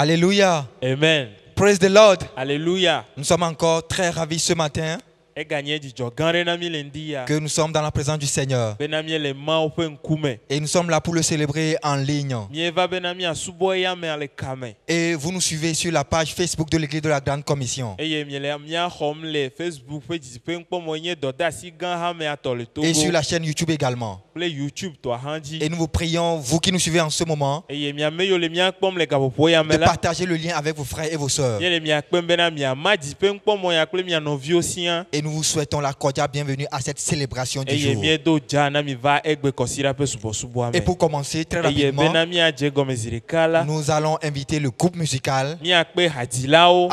Alléluia. Amen. Praise the Lord. Alléluia. Nous sommes encore très ravis ce matin Que que nous sommes dans la présence du Seigneur. Et nous sommes là pour le célébrer en ligne. Et vous nous suivez sur la page Facebook de l'Église de la Grande Commission. Et sur la chaîne YouTube également. Et nous vous prions, vous qui nous suivez en ce moment, de partager le lien avec vos frères et vos sœurs. Et nous vous souhaitons la cordiale bienvenue à cette célébration du jour. Et pour commencer très rapidement, nous allons inviter le groupe musical à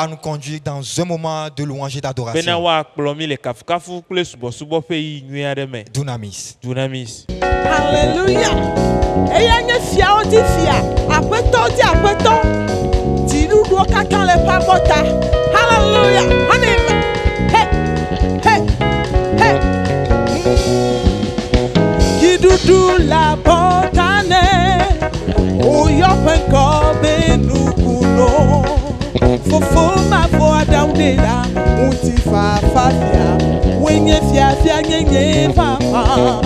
nous conduire dans un moment de louange et d'adoration. Dunamis. Alléluia. Kidudu la botane o yopenko benukuno fofo ma voa daudela utifa fafia wenye fia nyenye papa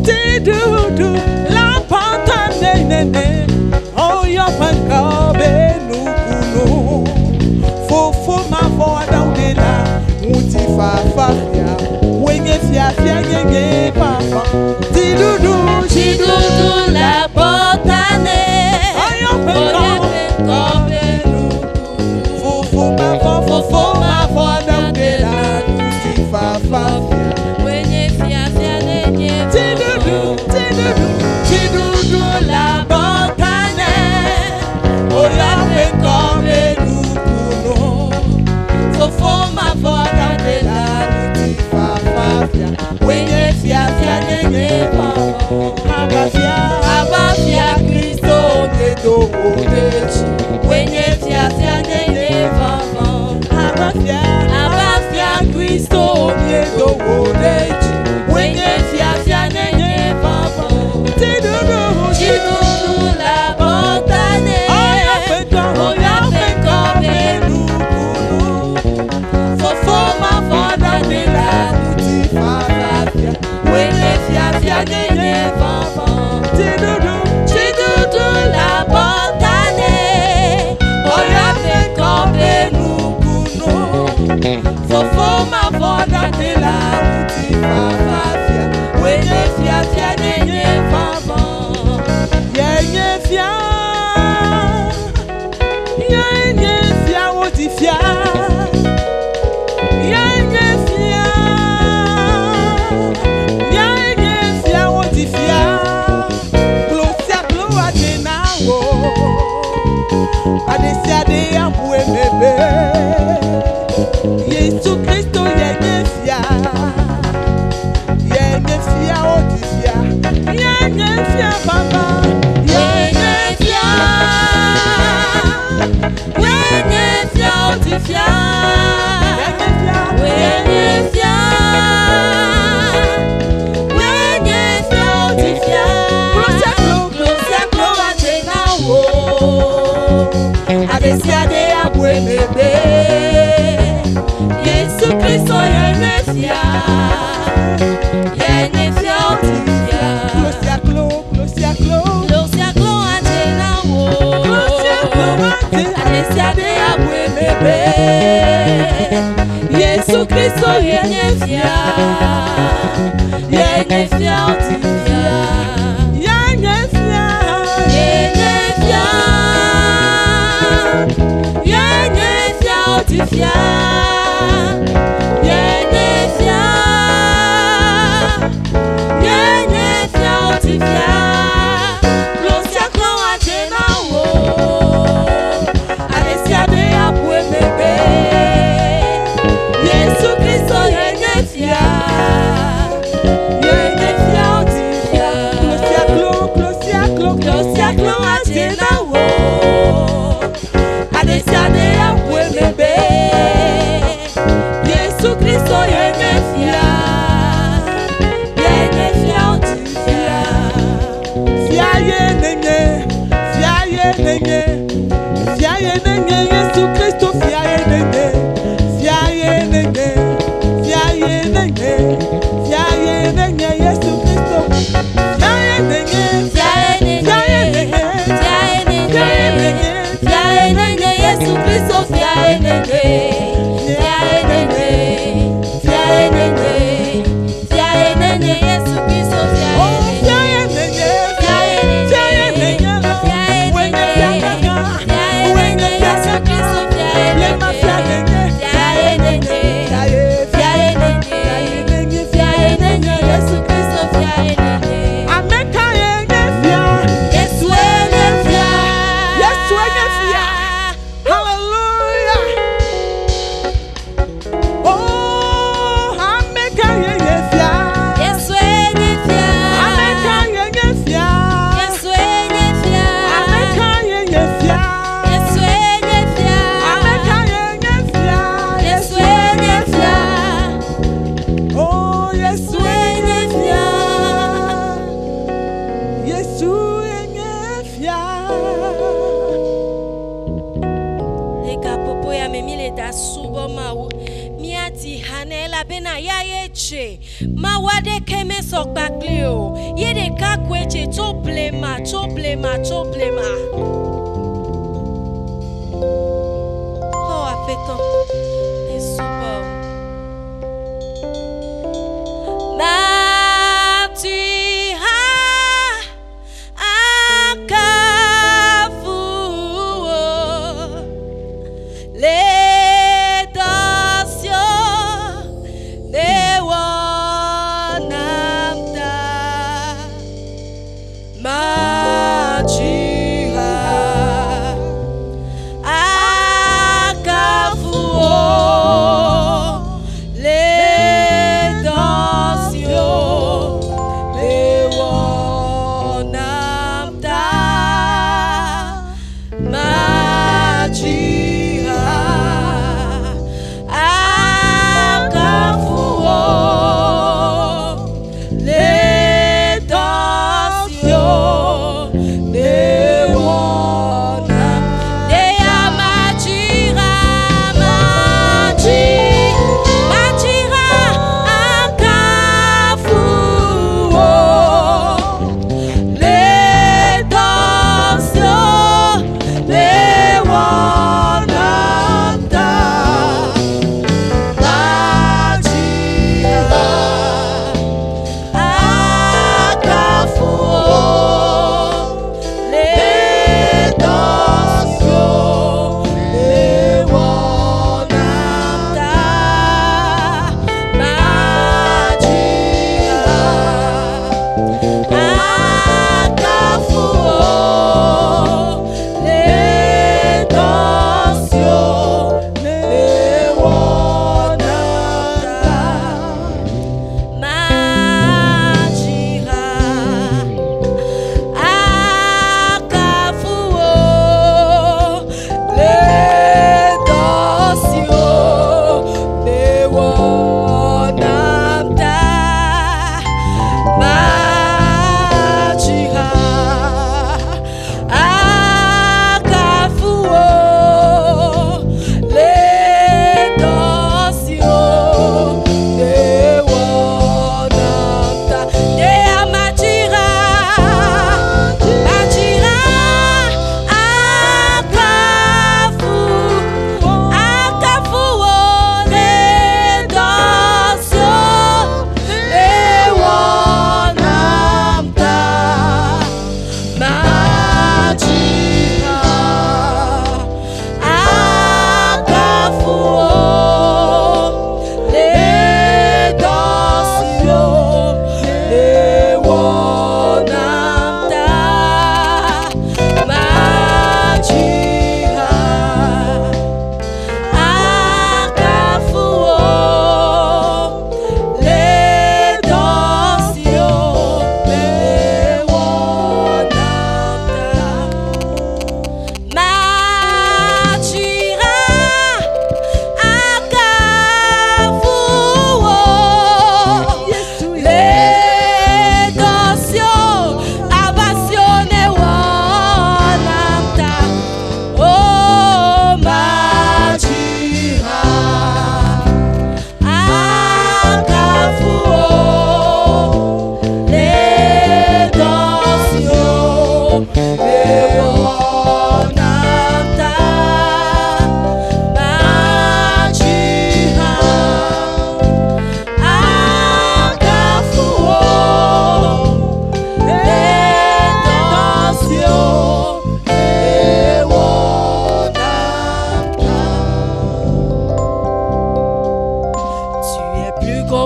Kidudu la botane nene o yopenko benukuno fofo ma voa daudela utifa fafia wenye fia nyenye papa Tidudu la botane Fofo ma voda de la Tifa wenye fia nenye Tidudu la botane Oya me come nukuno Fofo ma voda de la Tifa wenye fia nenye Abafia Kristo nedo odechi wenye fia nenye Abafia Kristo nedo odechi wenye fia nenye Tidudu la botane Oya peko benukunu Fofo ma voda de la Tifa wenye fia nenye Tidudu la botane Oya peko benukunu Fofo ma voda de la Tifa wenye fia nenye Yenye fia wotifia Adesiade amwe bebe Yesu Kristo yenye fia otifia yenye fia baba yenye fia otifia yenye fia otifia Closer atenawo Adesiade abwe bebe Yesu Kristo yenye fia otifia Closer atenawo Adesiade abwe bebe Yesu Kristo yenye fia otifia Otifia yenye fia otifia Closer atenawo Adesiade abwe bebe Yesu Kristo yenye fia otifia Ma wade keme sok bakleo. Yede kakweche choplema. Oh, affetant. Et super.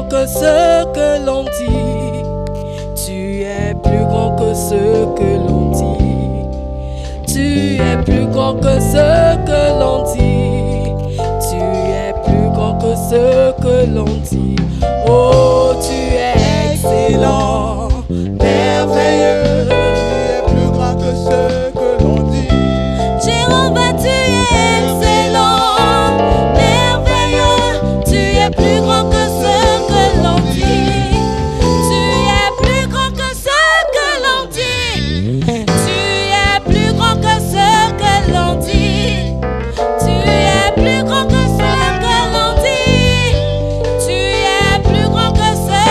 que ce que l'on dit. Tu es plus grand que ce que l'on dit. Tu es plus grand que ce que l'on dit. Tu es plus grand que ce que l'on dit. Oh, tu es excellent, merveilleux. Tu es plus grand que ce que l'on dit. Jéhovah, tu es excellent, merveilleux. Tu es plus grand que ce que l'on dit. Tu es plus grand que ce que l'on dit. Tu es plus grand que ce que l'on dit. Tu es plus grand que ce que l'on dit. Tu es plus grand que ce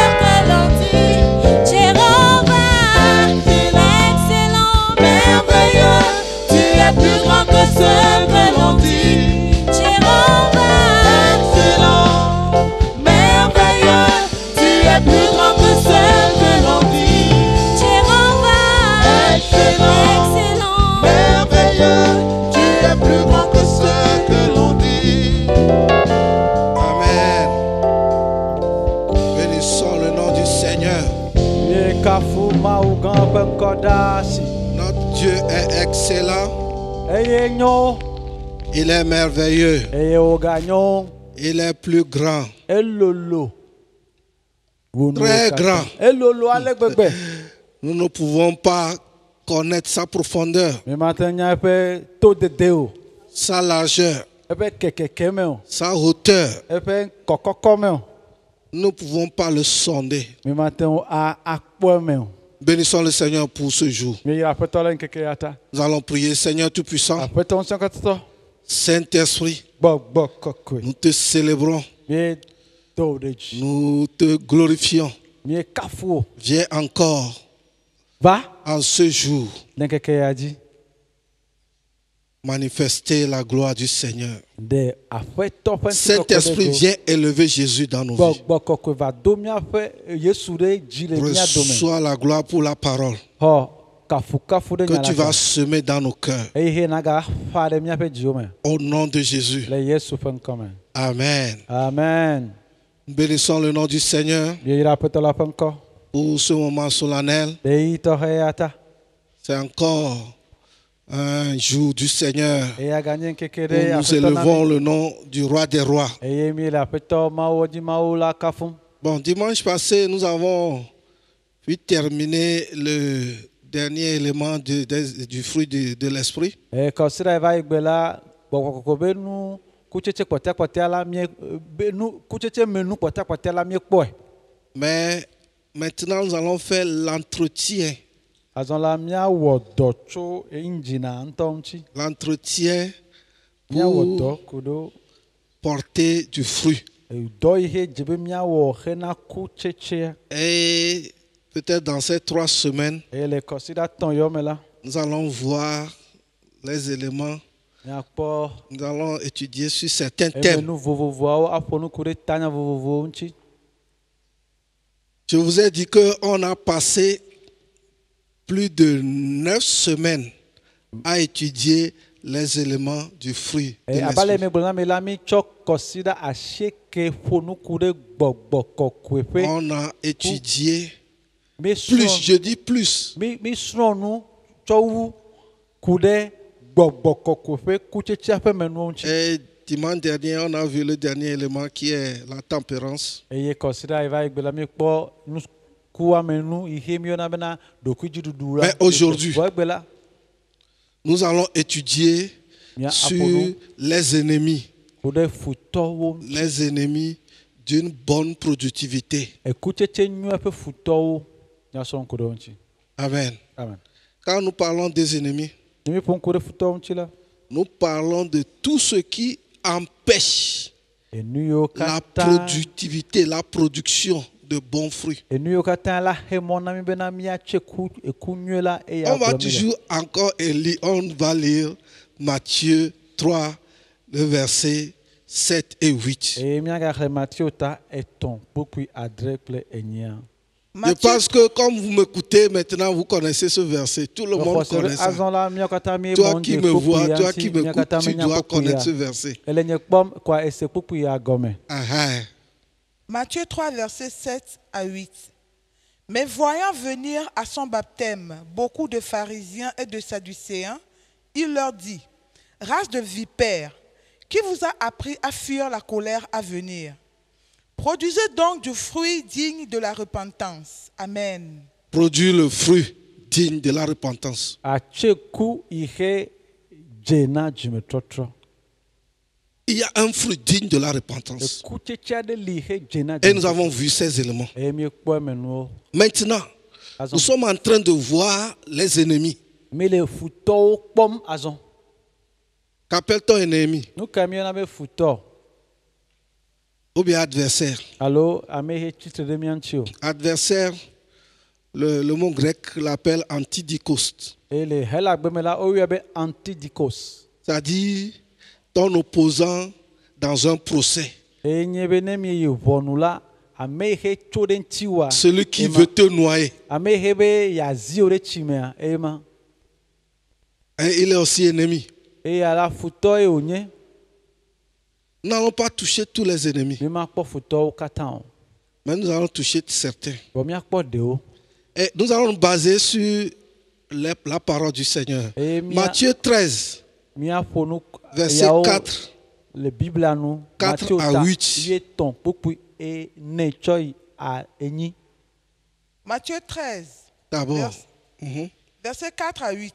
Notre Dieu est excellent. Il est merveilleux. Il est plus grand. Très grand. Nous ne pouvons pas connaître sa profondeur, sa largeur, sa hauteur. Nous ne pouvons pas le sonder. Bénissons le Seigneur pour ce jour. Nous allons prier. Seigneur Tout-Puissant, Saint-Esprit, nous te célébrons. Nous te glorifions. Viens encore en ce jour manifester la gloire du Seigneur. Saint-Esprit, viens élever Jésus dans nos vies. Reçois la gloire pour la parole que tu vas semer dans nos cœurs. Au nom de Jésus. Amen. Amen. Bénissons le nom du Seigneur pour ce moment solennel. C'est encore un jour du Seigneur où nous élevons le nom du roi des rois. Bon, dimanche passé, nous avons pu terminer le dernier élément du fruit de l'esprit. Mais maintenant, nous allons faire l'entretien. L'entretien pour porter du fruit. Et peut-être dans ces 3 semaines, nous allons voir les éléments. Nous allons étudier sur certains thèmes. Je vous ai dit qu'on a passé plus de 9 semaines à étudier les éléments du fruit de l'esprit. On a étudié plus, je dis plus. Et dimanche dernier, on a vu le dernier élément qui est la tempérance. Mais aujourd'hui, nous allons étudier sur les ennemis. Les ennemis d'une bonne productivité. Amen. Quand nous parlons des ennemis, nous parlons de tout ce qui empêche la productivité, la production de bons fruits. On va toujours encore lire, on va lire Matthieu 3, le verset 7 et 8. Je pense que comme vous m'écoutez maintenant, vous connaissez ce verset. Tout le monde connaît ça. Toi qui me vois, toi qui m'écoutes, tu dois connaître ce verset. Matthieu 3, versets 7 à 8. Mais voyant venir à son baptême beaucoup de pharisiens et de sadducéens, il leur dit: race de vipères, qui vous a appris à fuir la colère à venir? Produisez donc du fruit digne de la repentance. Amen. Produis le fruit digne de la repentance. Il y a un fruit digne de la repentance. Et nous avons vu ces éléments. Maintenant, nous sommes en train de voir les ennemis. Qu'appelle-t-on ennemi? Ou bien adversaire. Adversaire, le mot grec l'appelle antidikos. C'est-à-dire ton opposant dans un procès. Celui qui veut te noyer. Et il est aussi ennemi. Nous n'allons pas toucher tous les ennemis. Mais nous allons toucher certains. Et nous allons nous baser sur la parole du Seigneur. Matthieu 13, verset 4. 4 à 8. Matthieu 13, D'abord. verset 4 à 8.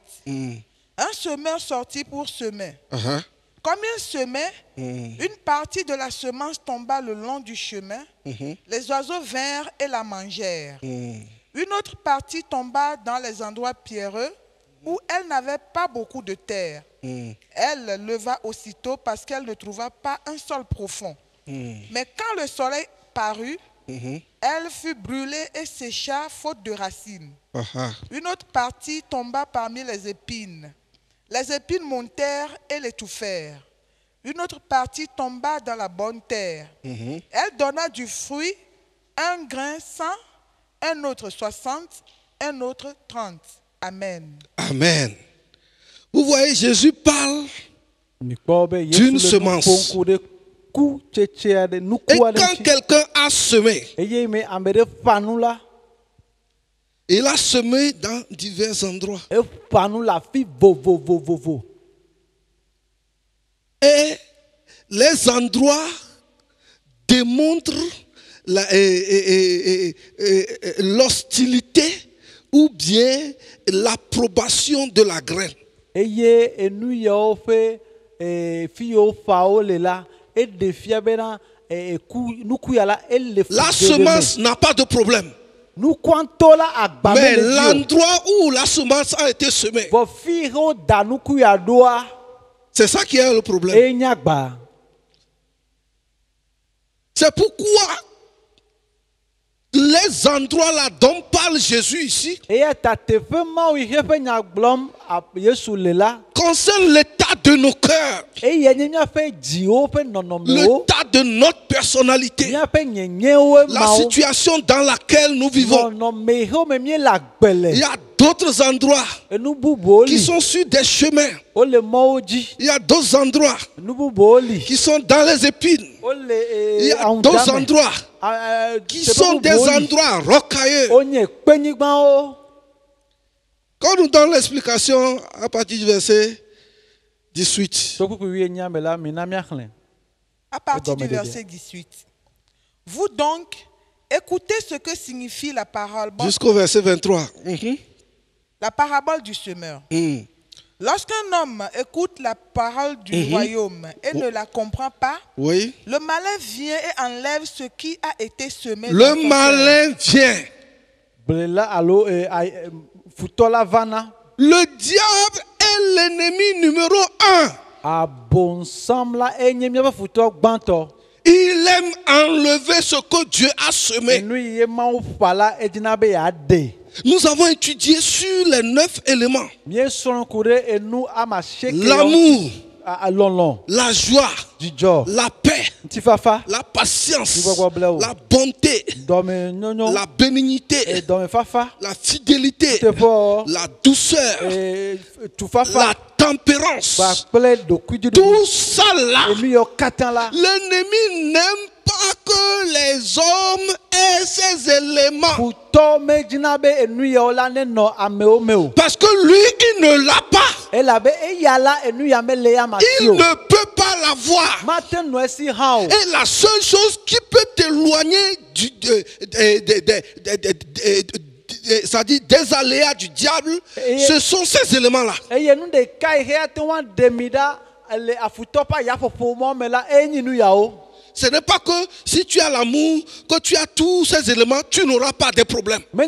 Un semeur sortit pour semer. Comme il semait, une partie de la semence tomba le long du chemin. Les oiseaux vinrent et la mangèrent. Une autre partie tomba dans les endroits pierreux où elle n'avait pas beaucoup de terre. Elle leva aussitôt parce qu'elle ne trouva pas un sol profond. Mais quand le soleil parut, elle fut brûlée et sécha faute de racines. Une autre partie tomba parmi les épines. Les épines montèrent et l'étouffèrent. Une autre partie tomba dans la bonne terre. Elle donna du fruit, un grain 100, un autre 60, un autre 30. Amen. Amen. Vous voyez, Jésus parle d'une semence. Et quand quelqu'un a semé, il a semé dans divers endroits. Et les endroits démontrent l'hostilité ou bien l'approbation de la graine. La semence n'a pas de problème. Mais l'endroit où la semence a été semée, c'est ça qui est le problème. C'est pourquoi les endroits là dont parle Jésus ici concernent l'état de nos cœurs, l'état de notre personnalité, la situation dans laquelle nous vivons. Il y a d'autres endroits qui sont sur des chemins. Il y a d'autres endroits qui sont dans les épines. Il y a d'autres endroits qui sont des endroits rocailleux. Quand nous donnons l'explication à partir du verset 18. À partir du verset 18. Vous donc, écoutez ce que signifie la parole. Jusqu'au verset 23. La parabole du semeur. Lorsqu'un homme écoute la parole du royaume et ne la comprend pas, le malin vient et enlève ce qui a été semé. Le malin vient. Le diable est l'ennemi numéro 1. Il aime enlever ce que Dieu a semé. Nous avons étudié sur les 9 éléments. L'amour, la joie, la paix, la patience, la bonté, la bénignité, la fidélité, la douceur, la tempérance. Tout ça là, l'ennemi n'aime pas que les hommes aient ces éléments. Parce que lui, il ne l'a pas. Il ne peut pas l'avoir. Et la seule chose qui peut t'éloigner c'est-à-dire des aléas du diable, ce sont ces éléments-là. Ce n'est pas que si tu as l'amour, que tu as tous ces éléments, tu n'auras pas de problème. Mais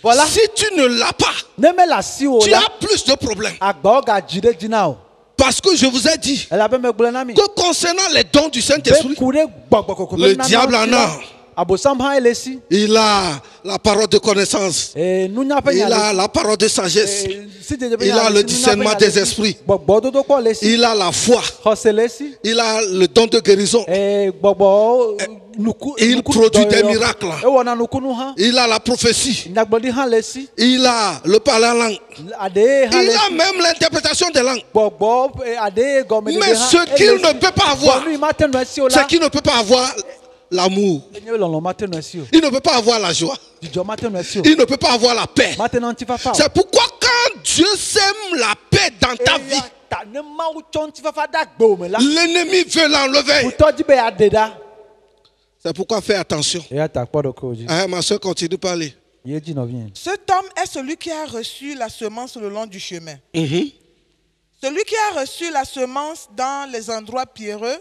voilà. Si tu ne l'as pas, tu as plus de problèmes. Parce que je vous ai dit que concernant les dons du Saint-Esprit, le diable en a. Il a la parole de connaissance. Il a la parole de sagesse. Il a le discernement des esprits. Il a la foi. Il a le don de guérison. Il produit des miracles. Il a la prophétie. Il a le parler en langue. Il a même l'interprétation des langues. Mais ce qu'il ne peut pas avoir, c'est qu'il ne peut pas avoir l'amour. Il ne peut pas avoir la joie. Il ne peut pas avoir la paix. C'est pourquoi quand Dieu sème la paix dans ta vie, l'ennemi veut l'enlever. C'est pourquoi fais attention. Ma soeur continue de parler. Cet homme est celui qui a reçu la semence le long du chemin. Celui qui a reçu la semence dans les endroits pierreux,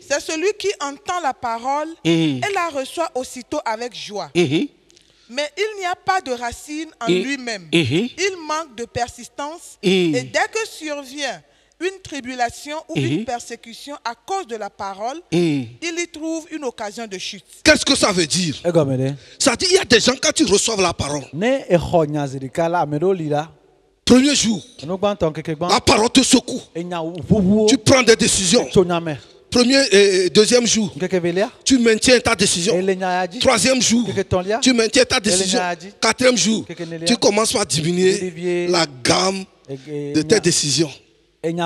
c'est celui qui entend la parole et la reçoit aussitôt avec joie. Mais il n'y a pas de racine en lui-même. Il manque de persistance et dès que survient une tribulation ou une persécution à cause de la parole, il y trouve une occasion de chute. Qu'est-ce que ça veut dire? Ça dit, il y a des gens, quand ils reçoivent la parole, premier jour, la parole te secoue. Tu prends des décisions. Premier et deuxième jour, tu maintiens ta décision. Troisième jour, tu maintiens ta décision. Quatrième jour, tu commences par diminuer la gamme de tes décisions. Il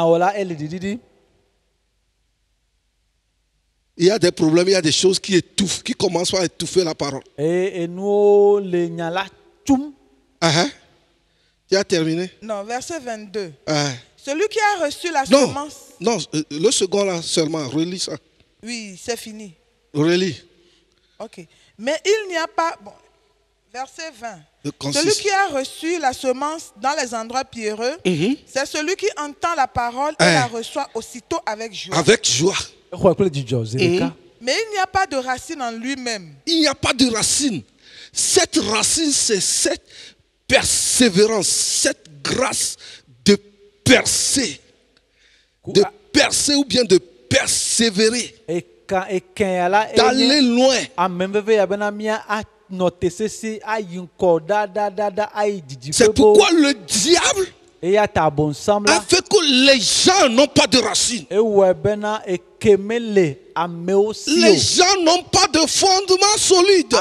y a des problèmes, il y a des choses qui étouffent, qui commencent par étouffer la parole. Tu as terminé? Non, verset 22. Celui qui a reçu la semence... Non, le second là seulement, relis ça. Oui, c'est fini. Relis. Ok. Mais il n'y a pas... Bon, verset 20. Celui qui a reçu la semence dans les endroits pierreux, c'est celui qui entend la parole et la reçoit aussitôt avec joie. Avec joie. Mais il n'y a pas de racine en lui-même. Il n'y a pas de racine. Cette racine, c'est cette persévérance, cette grâce de percer. De percer ou bien de persévérer. D'aller loin. C'est pourquoi le diable a fait que les gens n'ont pas de racines. Les gens n'ont pas de fondement solide.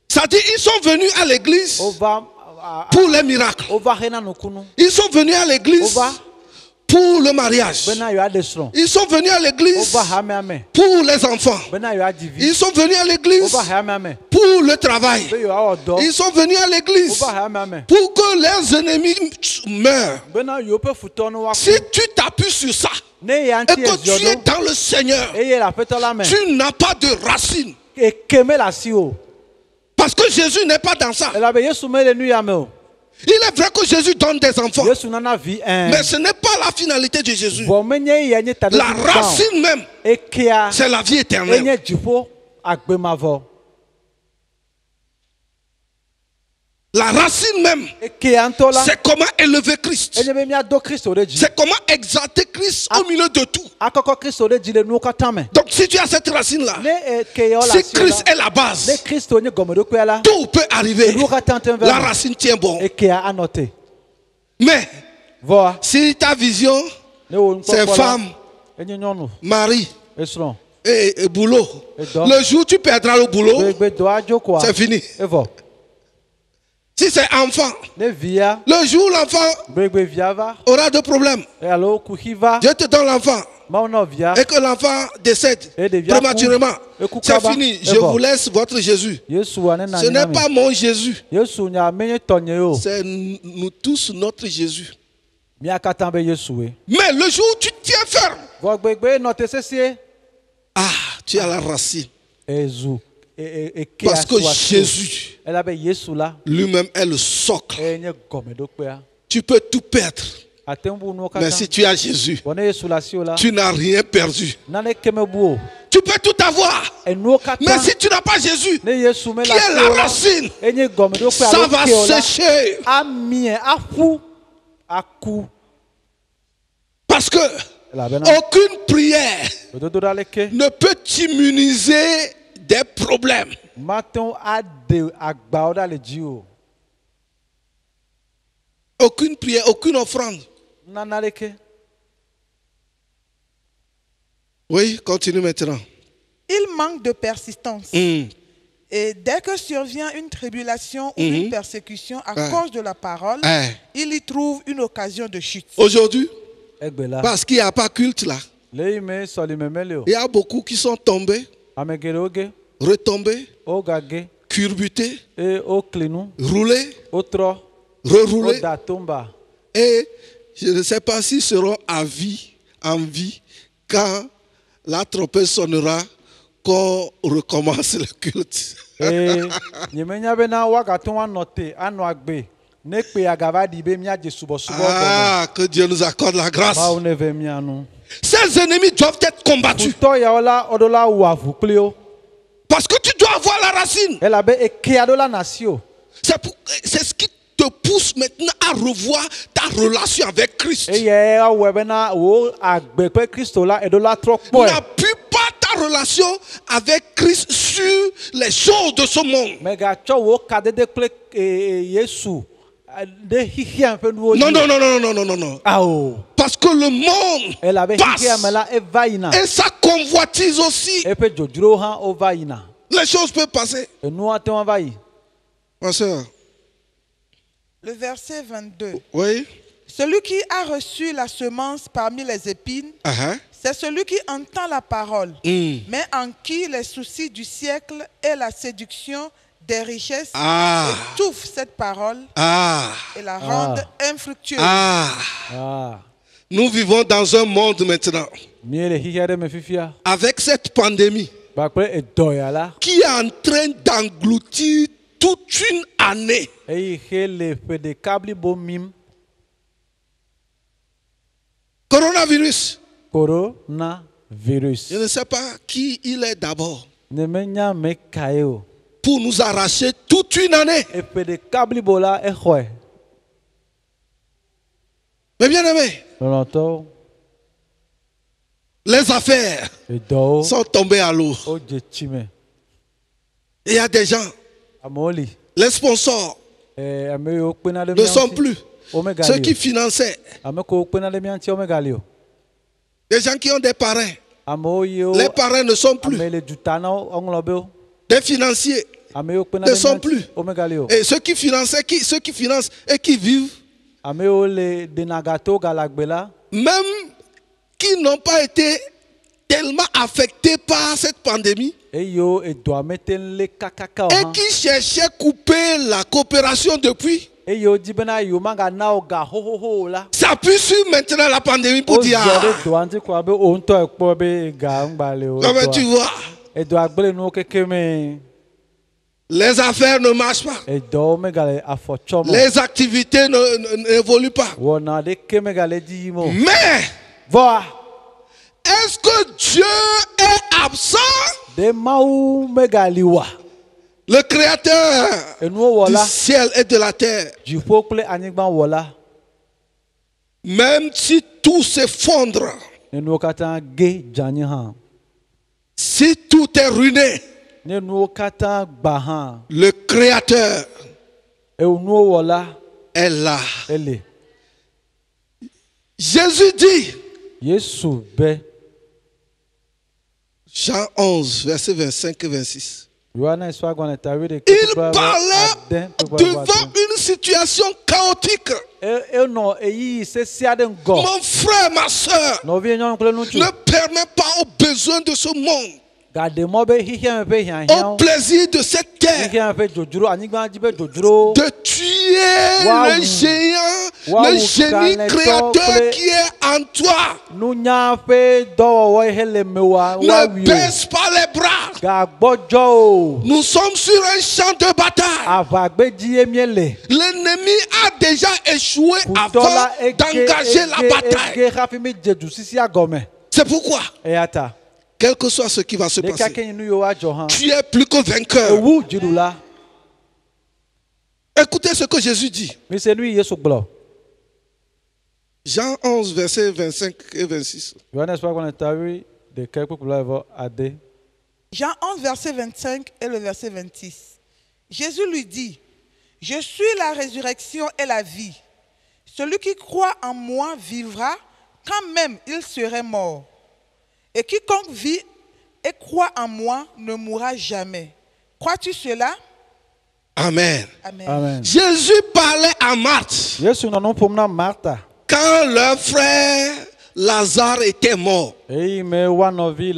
Ça dit, ils sont venus à l'église pour les miracles. Ils sont venus à l'église pour le mariage. Ils sont venus à l'église pour les enfants. Ils sont venus à l'église pour le travail. Ils sont venus à l'église pour que leurs ennemis meurent. Si tu t'appuies sur ça et que tu es dans le Seigneur, tu n'as pas de racine. Parce que Jésus n'est pas dans ça. Il est vrai que Jésus donne des enfants. Mais ce n'est pas la finalité de Jésus. La racine même, c'est la vie éternelle. La racine même, c'est comment élever Christ. C'est comment exalter Christ au milieu de tout. Donc si tu as cette racine-là, si Christ est la base, tout peut arriver. La racine tient bon. Mais si ta vision, c'est femme, mari et boulot, le jour où tu perdras le boulot, c'est fini. Si c'est enfant, le jour où l'enfant aura de problèmes, Dieu te donne l'enfant et que l'enfant décède prématurément, c'est fini. Je vous laisse votre Jésus. Ce n'est pas mon Jésus. C'est nous tous notre Jésus. Mais le jour où tu tiens ferme, tu as la racine. Parce que Jésus lui-même est le socle. Tu peux tout perdre. Mais si tu as Jésus, tu n'as rien perdu. Tu peux tout avoir. Mais si tu n'as pas Jésus, qui est la racine, ça va sécher. Parce que Aucune prière ne peut immuniser des problèmes. Aucune prière, aucune offrande. Oui, continue maintenant. Il manque de persistance. Et dès que survient une tribulation ou une persécution à cause de la parole, il y trouve une occasion de chute. Aujourd'hui, parce qu'il n'y a pas culte là, il y a beaucoup qui sont tombés, retombés, curbutés, roulés, reroulés. Et je ne sais pas s'ils seront en vie quand la trompette sonnera, qu'on recommence le culte. Ah, que Dieu nous accorde la grâce. Ces ennemis doivent être combattus. Parce que tu dois avoir la racine. C'est ce qui te pousse maintenant à revoir ta relation avec Christ. N'appuie pas ta relation avec Christ sur les choses de ce monde. Non. Parce que le monde passe et ça convoitise aussi. Les choses peuvent passer. Ma soeur. Le verset 22. Oui. Celui qui a reçu la semence parmi les épines, c'est celui qui entend la parole, mais en qui les soucis du siècle et la séduction des richesses étouffent cette parole et la rendent infructueuse. Nous vivons dans un monde maintenant, avec cette pandémie, qui est en train d'engloutir toute une année. Coronavirus. Je ne sais pas qui il est d'abord. Pour nous arracher toute une année. Mais bien aimé, les affaires sont tombées à l'eau. Il y a des gens, les sponsors ne sont plus ceux qui finançaient. Des gens qui ont des parrains. Les parrains ne sont plus. Des financiers ne sont plus. Et ceux qui financent et qui vivent, même qui n'ont pas été tellement affectés par cette pandémie, et qui cherchaient à couper la coopération depuis, s'appuie sur maintenant la pandémie pour dire comment tu vois, les affaires ne marchent pas, les activités n'évoluent pas. Mais est-ce que Dieu est absent? Le créateur du ciel et de la terre. Même si tout s'effondre, si tout est ruiné, le créateur est là. Jésus dit, Jean 11, verset 25 et 26. Il parlait devant une situation chaotique. Mon frère, ma soeur, ne permets pas aux besoins de ce monde, au plaisir de cette terre, de tuer le géant, le génie créateur qui est en toi. Ne baisse pas les bras. Nous sommes sur un champ de bataille. L'ennemi a déjà échoué avant d'engager la bataille. C'est pourquoi, quel que soit ce qui va se passer, tu es plus que vainqueur. Écoutez ce que Jésus dit. Jean 11, versets 25 et 26. Jean 11, verset 25 et le verset 26. Jésus lui dit, « Je suis la résurrection et la vie. Celui qui croit en moi vivra quand même il serait mort. Et quiconque vit et croit en moi ne mourra jamais. Crois-tu cela? » Amen. Amen. Amen. Jésus parlait à Marthe quand leur frère Lazare était mort. Et Marthe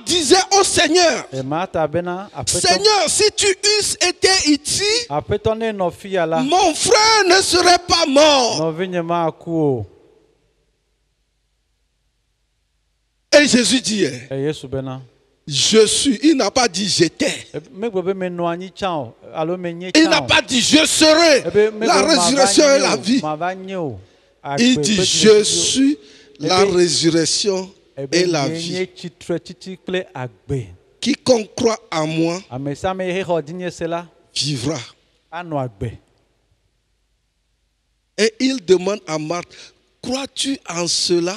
disait au Seigneur, Seigneur, si tu eusses été ici, mon frère ne serait pas mort. Et Jésus dit, je suis. Il n'a pas dit j'étais. Il n'a pas dit je serai la résurrection et la vie. Il dit je suis la résurrection et la vie. Quiconque croit en moi vivra. Et il demande à Marthe, crois-tu en cela?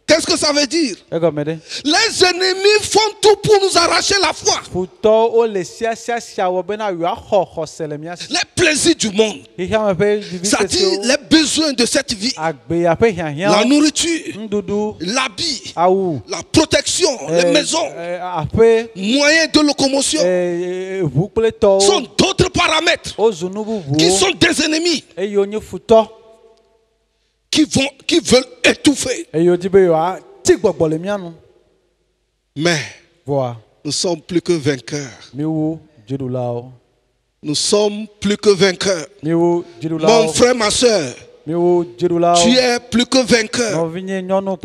Qu'est-ce que ça veut dire? Les ennemis font tout pour nous arracher la foi. Les plaisirs du monde, c'est-à-dire les besoins de cette vie, la nourriture, l'habit, la protection, les maisons, moyens de locomotion, sont d'autres paramètres qui sont des ennemis. Qui veulent étouffer. Mais nous sommes plus que vainqueurs. Nous sommes plus que vainqueurs. Mon frère, ma soeur, tu es plus que vainqueur. Mon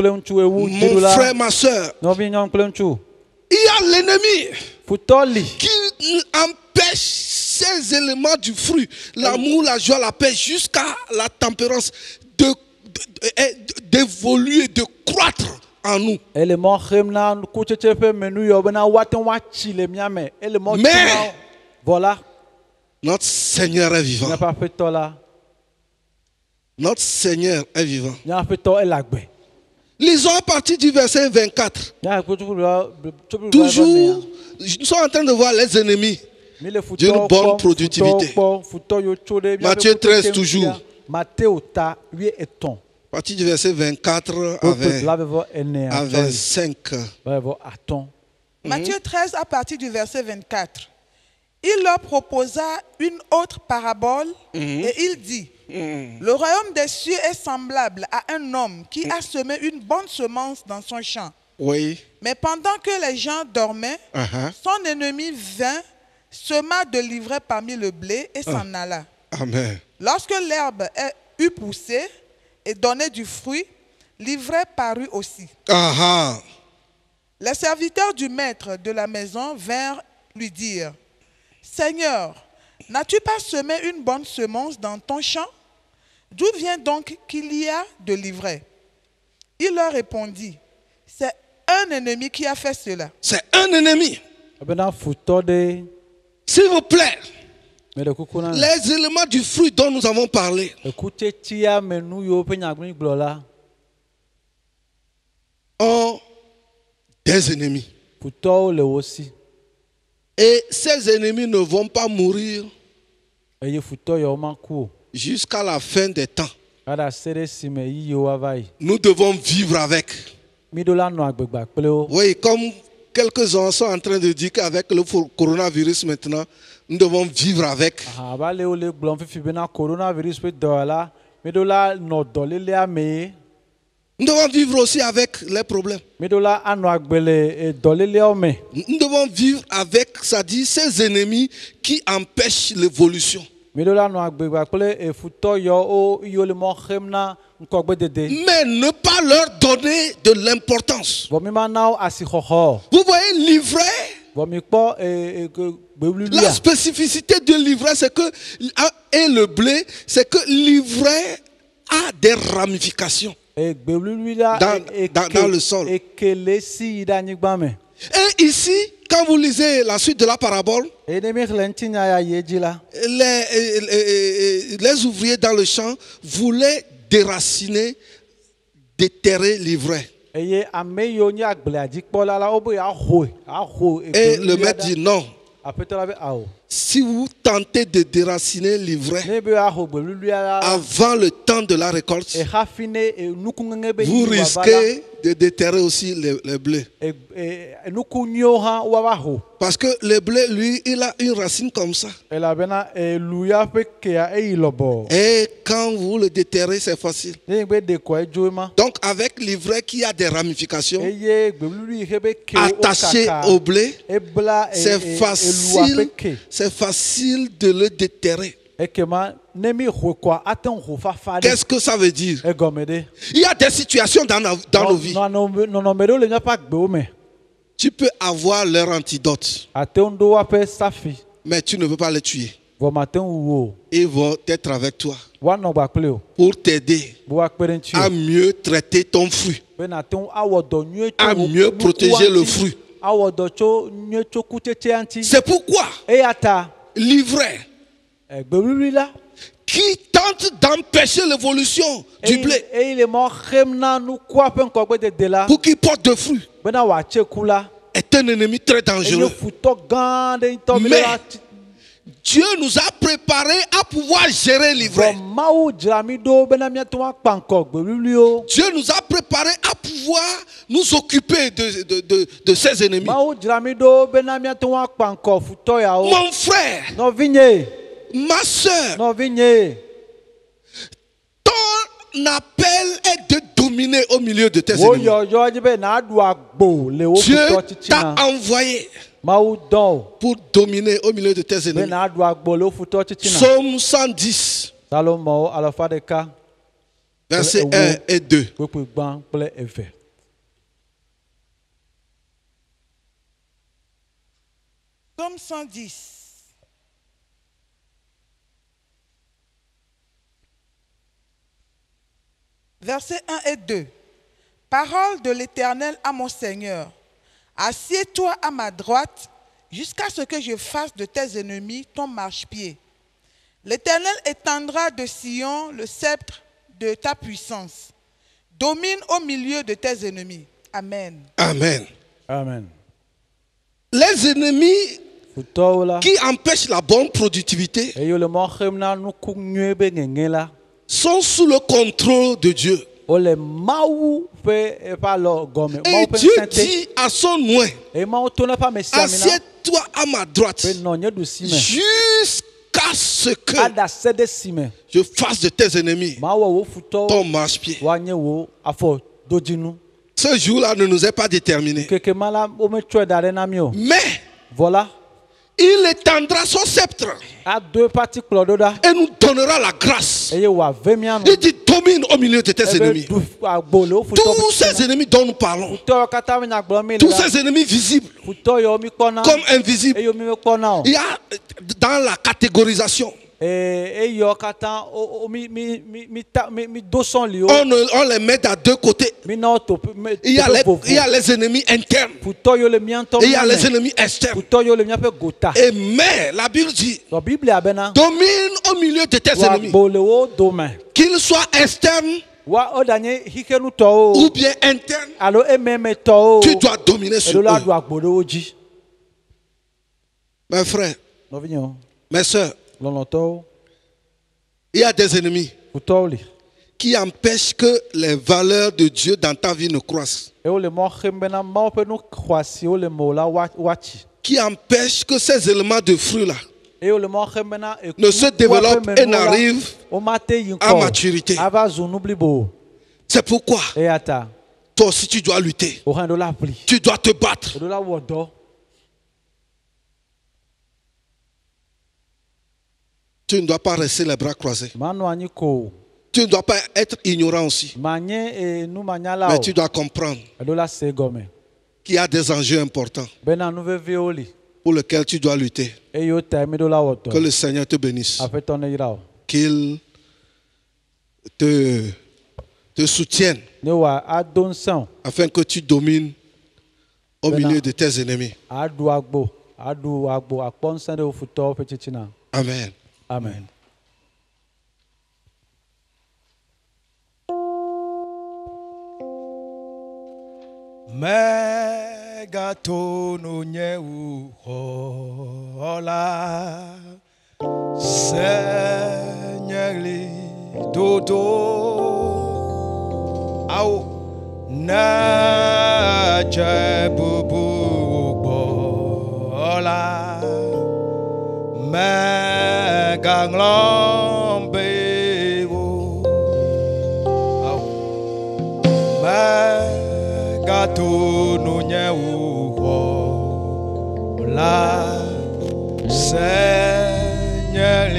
frère, ma soeur, il y a l'ennemi qui empêche ces éléments du fruit, l'amour, la joie, la paix, jusqu'à la tempérance, d'évoluer, de croître en nous. Mais voilà, notre Seigneur est vivant. Notre Seigneur est vivant. Lisons à partir du verset 24. Toujours, nous sommes en train de voir les ennemis d'une bonne productivité. Matthieu 13 toujours. À partir du verset 24 à 25. Matthieu 13 à partir du verset 24. Il leur proposa une autre parabole et il dit, le royaume des cieux est semblable à un homme qui a semé une bonne semence dans son champ. Oui. Mais pendant que les gens dormaient, son ennemi vint, sema de l'ivraie parmi le blé et s'en alla. Amen. Lorsque l'herbe eut poussé et donné du fruit, l'ivraie parut aussi. Les serviteurs du maître de la maison vinrent lui dire, Seigneur, n'as-tu pas semé une bonne semence dans ton champ? D'où vient donc qu'il y a de l'ivraie? Il leur répondit, c'est un ennemi qui a fait cela. C'est un ennemi. S'il vous plaît, les éléments du fruit dont nous avons parlé ont des ennemis. Et ces ennemis ne vont pas mourir jusqu'à la fin des temps. Nous devons vivre avec. Oui, comme quelques-uns sont en train de dire qu'avec le coronavirus maintenant, nous devons vivre avec. Nous devons vivre aussi avec les problèmes. Nous devons vivre avec, ça dit, ces ennemis qui empêchent l'évolution. Mais ne pas leur donner de l'importance. Vous voyez, l'ivraie, la spécificité de l'ivraie, c'est que, et le blé, c'est que l'ivraie a des ramifications dans le sol. Et ici, quand vous lisez la suite de la parabole, les ouvriers dans le champ voulaient déraciner, déterrer l'ivraie. Et le maître dit non. Si vous tentez de déraciner l'ivraie avant le temps de la récolte, vous risquez de déterrer aussi les blés. Parce que le blé, lui, il a une racine comme ça. Et quand vous le déterrez, c'est facile. Donc avec l'ivraie qui a des ramifications attachées au blé, c'est facile de le déterrer. Qu'est-ce que ça veut dire? Il y a des situations dans nos vies. Tu peux avoir leur antidote, mais tu ne peux pas les tuer. Ils vont être avec toi pour t'aider à mieux traiter ton fruit, à mieux protéger le fruit. C'est pourquoi l'ivraie qui tente d'empêcher l'évolution du blé pour qu'il porte de fruits est un ennemi très dangereux. Mais Dieu nous a préparés à pouvoir gérer l'ivraie. Dieu nous a préparés à pouvoir nous occuper de ces ennemis. Mon frère, ma soeur, ton appel est de dominer au milieu de tes ennemis. Dieu t'a envoyé pour dominer au milieu de tes ennemis. Psaume 110, versets 1 et 2. Psaume 110. Versets 1 et 2. Parole de l'Éternel à mon Seigneur. Assieds-toi à ma droite jusqu'à ce que je fasse de tes ennemis ton marchepied. L'Éternel étendra de Sion le sceptre de ta puissance. Domine au milieu de tes ennemis. Amen. Amen. Amen. Les ennemis qui empêchent la bonne productivité sont sous le contrôle de Dieu. Et Dieu dit à son oint, assieds-toi à ma droite jusqu'à ce que je fasse de tes ennemis ton marchepied. Ce jour-là ne nous est pas déterminé. Mais voilà, il étendra son sceptre et nous donnera la grâce. Il dit domine au milieu de tes ennemis. Tous ces ennemis dont nous parlons, tous ces ennemis visibles comme invisibles, il y a dans la catégorisation. On les met à deux côtés. Il y a les ennemis internes et il y a les ennemis externes. Et mais la Bible dit domine au milieu de tes ennemis, qu'ils soient externes ou bien internes, tu dois dominer sur eux. Mes frères, mes soeurs, il y a des ennemis qui empêchent que les valeurs de Dieu dans ta vie ne croissent. Qui empêchent que ces éléments de fruits-là ne se développent et n'arrivent à maturité. C'est pourquoi toi aussi tu dois lutter. Tu dois te battre. Tu ne dois pas rester les bras croisés. Tu ne dois pas être ignorant aussi. Mais tu dois comprendre qu'il y a des enjeux importants pour lesquels tu dois lutter. Que le Seigneur te bénisse. Qu'il te soutienne afin que tu domines au milieu de tes ennemis. Amen. Amen. Megatono nyeu hola Seigneur dodo au na jabubu hola meganglombe au megatono nyeu hola Seigneur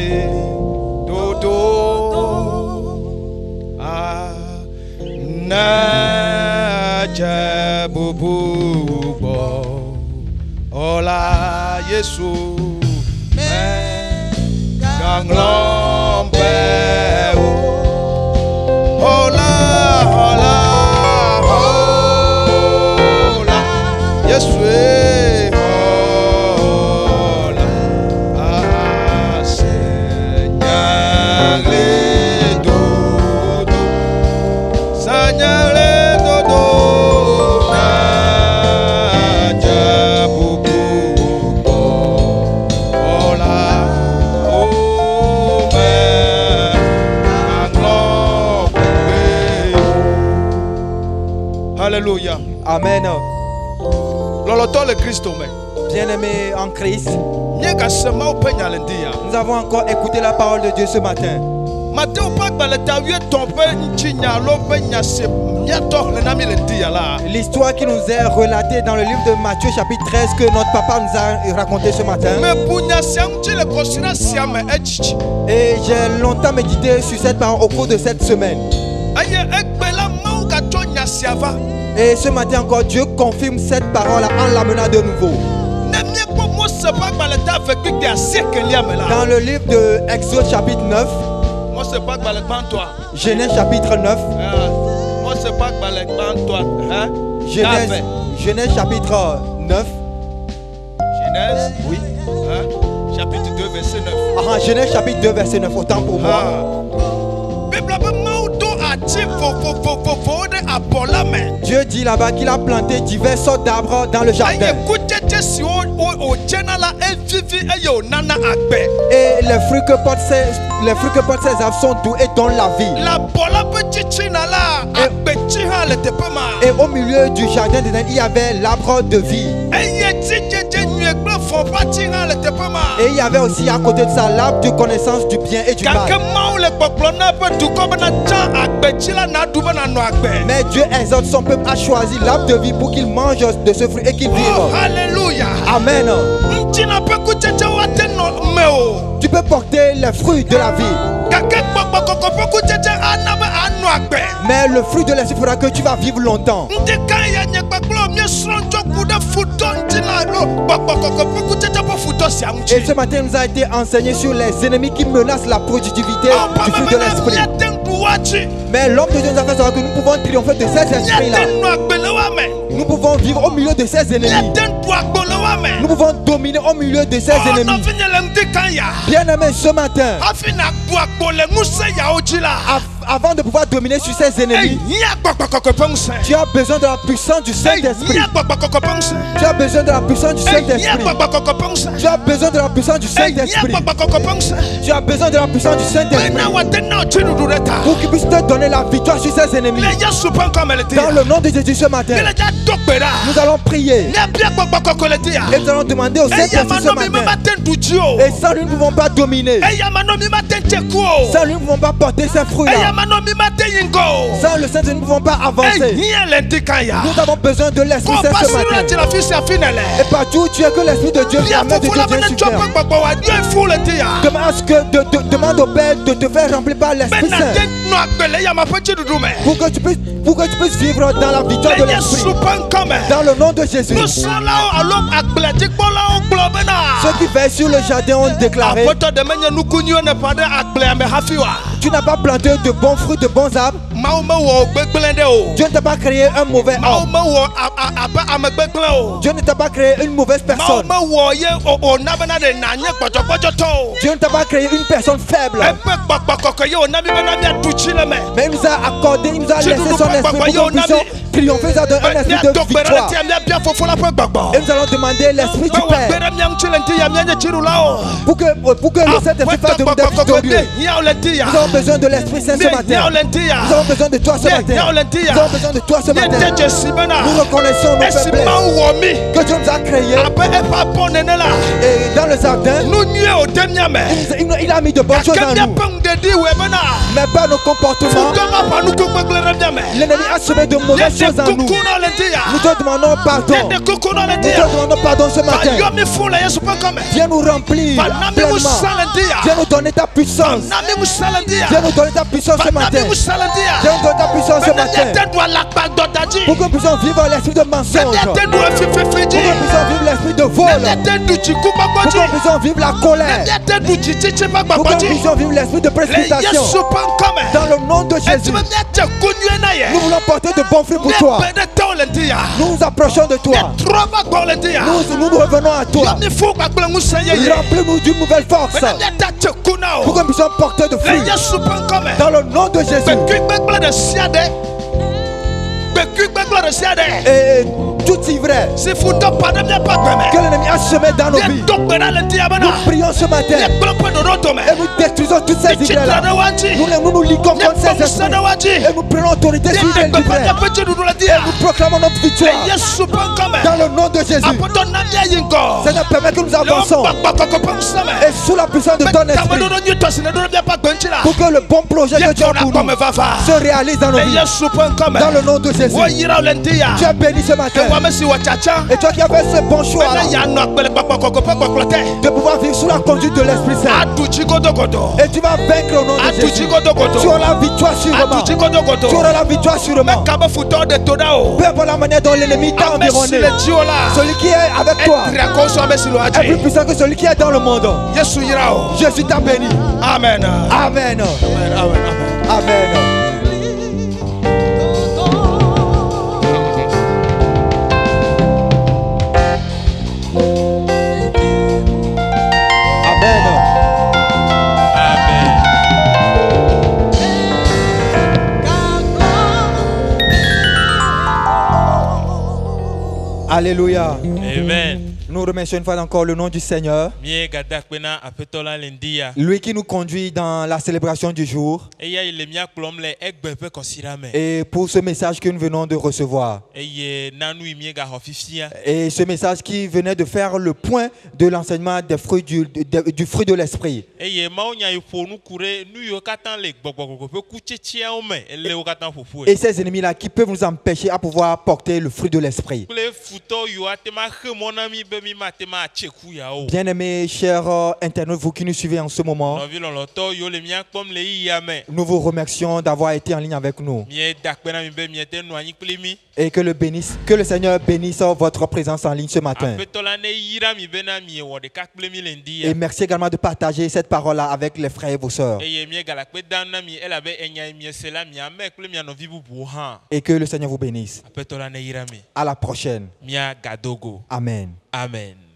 dodo na jabubu hola Yesu ganglombe hola hola hola Yesu Alléluia. Amen. Loloto le Christ. Bien-aimés en Christ, nous avons encore écouté la parole de Dieu ce matin. L'histoire qui nous est relatée dans le livre de Matthieu chapitre 13 que notre papa nous a raconté ce matin. Et j'ai longtemps médité sur cette parole au cours de cette semaine. Et ce matin encore, Dieu confirme cette parole en l'amenant de nouveau. Dans le livre de Exode chapitre 9, Genèse chapitre 9, Genèse chapitre 9, Genèse, oui. Chapitre 2, verset 9. Genèse chapitre 2, verset 9, autant pour moi. Dieu dit là-bas qu'il a planté divers sortes d'arbres dans le jardin. Et les fruits que portent ces arbres sont doux et donnent la vie. Et au milieu du jardin d'Éden, il y avait l'arbre de vie. Et il y avait aussi à côté de ça l'arbre de connaissance du bien et du mal. Mais Dieu exhorte son peuple à choisir l'arbre de vie pour qu'il mange de ce fruit et qu'il vive. Oh, alléluia. Amen. Tu peux porter les fruits de la vie. Mais le fruit de l'esprit fera que tu vas vivre longtemps. Et ce matin, nous a été enseigné sur les ennemis qui menacent la productivité du fruit de l'esprit. Mais l'homme de Dieu nous a fait savoir que nous pouvons triompher de ces esprits-là. Nous pouvons vivre au milieu de ces ennemis. Nous pouvons dominer au milieu de ces ennemis. Bien-aimés, ce matin, avant de pouvoir dominer sur ces ennemis, tu as besoin de la puissance du Saint-Esprit. Tu as besoin de la puissance du Saint-Esprit. Tu as besoin de la puissance du Saint-Esprit. Tu as besoin de la puissance du Saint-Esprit pour qu'il puisse te donner la victoire sur ces ennemis. Dans le nom de Jésus ce matin, nous allons prier et nous allons demander au Saint-Esprit ce matin. Et sans lui, nous ne pouvons pas dominer. Sans lui, nous ne pouvons pas porter ces fruits-là. Sans le Saint-Esprit, nous ne pouvons pas avancer. Nous avons besoin de l'Esprit Saint ce matin. Et partout où tu es, que l'Esprit de Dieu vienne de Dieu vienne sur toi. Demande au Père de te faire remplir par l'Esprit Saint. Pour que tu puisses vivre dans la victoire de l'Esprit. Dans le nom de Jésus. Ceux qui veillent sur le jardin ont déclaré: Tu n'as pas planté de bons fruits, de bons arbres. Dieu ne t'a pas créé un mauvais homme. Dieu ne t'a pas créé une mauvaise personne. Dieu ne t'a pas créé une personne faible. Mais il nous a accordé, il nous a laissé son esprit pour que nous puissions triompher dans un esprit de victoire. Et nous allons demander l'esprit du Père pour que le Saint-Esprit fasse de nous des victorieux. Nous avons besoin de l'Esprit Saint ce matin. Nous avons besoin de toi ce matin. Nous avons besoin de toi ce matin. Nous reconnaissons nos faiblesses que Dieu nous a créés. Et dans le jardin, il a mis de bonnes choses en nous. Mais par nos comportements, l'ennemi a semé de mauvaises choses en nous. Nous te demandons pardon. Nous te demandons pardon ce matin. Viens nous remplir pleinement. Viens nous donner ta puissance. Viens nous donner ta puissance ce matin. Viens nous donner ta puissance ce matin. Pour que nous puissions vivre l'esprit de mensonge. Pour que nous puissions vivre l'esprit de vol. Pour que nous puissions vivre la colère. Pour que nous puissions vivre l'esprit de précipitation. Dans le nom de Jésus. Nous voulons porter de bons fruits pour toi. Nous nous approchons de toi. Nous revenons à toi. Remplis-nous d'une nouvelle force. Pour que nous puissions porter de fruits. Dans le nom de Jésus. Et tout ivresse que l'ennemi a semé dans nos vies, nous prions ce matin et nous détruisons toutes ces ivresse-là. Nous liguons contre ces esprits et nous prenons autorité sur les ivresse et nous proclamons notre victoire dans le nom de Jésus. Seigneur, permet que nous avançons et sous la puissance de ton esprit pour que le bon projet que tu as pour nous se réalise dans nos vies dans le nom de Jésus. Tu es béni ce matin. Et toi qui as fait ce bon choix de pouvoir vivre sous la conduite de l'Esprit Saint. Et tu vas vaincre au nom de Jésus. Tu auras la victoire sûrement. Tu auras la victoire sûrement. Peu importe la manière dont l'ennemi t'a environné, celui qui est avec toi est plus puissant que celui qui est dans le monde. Jésus t'a béni. Amen. Amen. Amen. Alléluia. Amen. Nous remercions une fois encore le nom du Seigneur. Lui qui nous conduit dans la célébration du jour. Et pour ce message que nous venons de recevoir. Et ce message qui venait de faire le point de l'enseignement des fruits du fruit de l'esprit. Et ces ennemis-là qui peuvent nous empêcher à pouvoir porter le fruit de l'esprit. Bien-aimés, chers internautes, vous qui nous suivez en ce moment, nous vous remercions d'avoir été en ligne avec nous. Et que le Seigneur bénisse votre présence en ligne ce matin. Et merci également de partager cette parole-là avec les frères et vos sœurs. Et que le Seigneur vous bénisse. À la prochaine. Amen. Amen.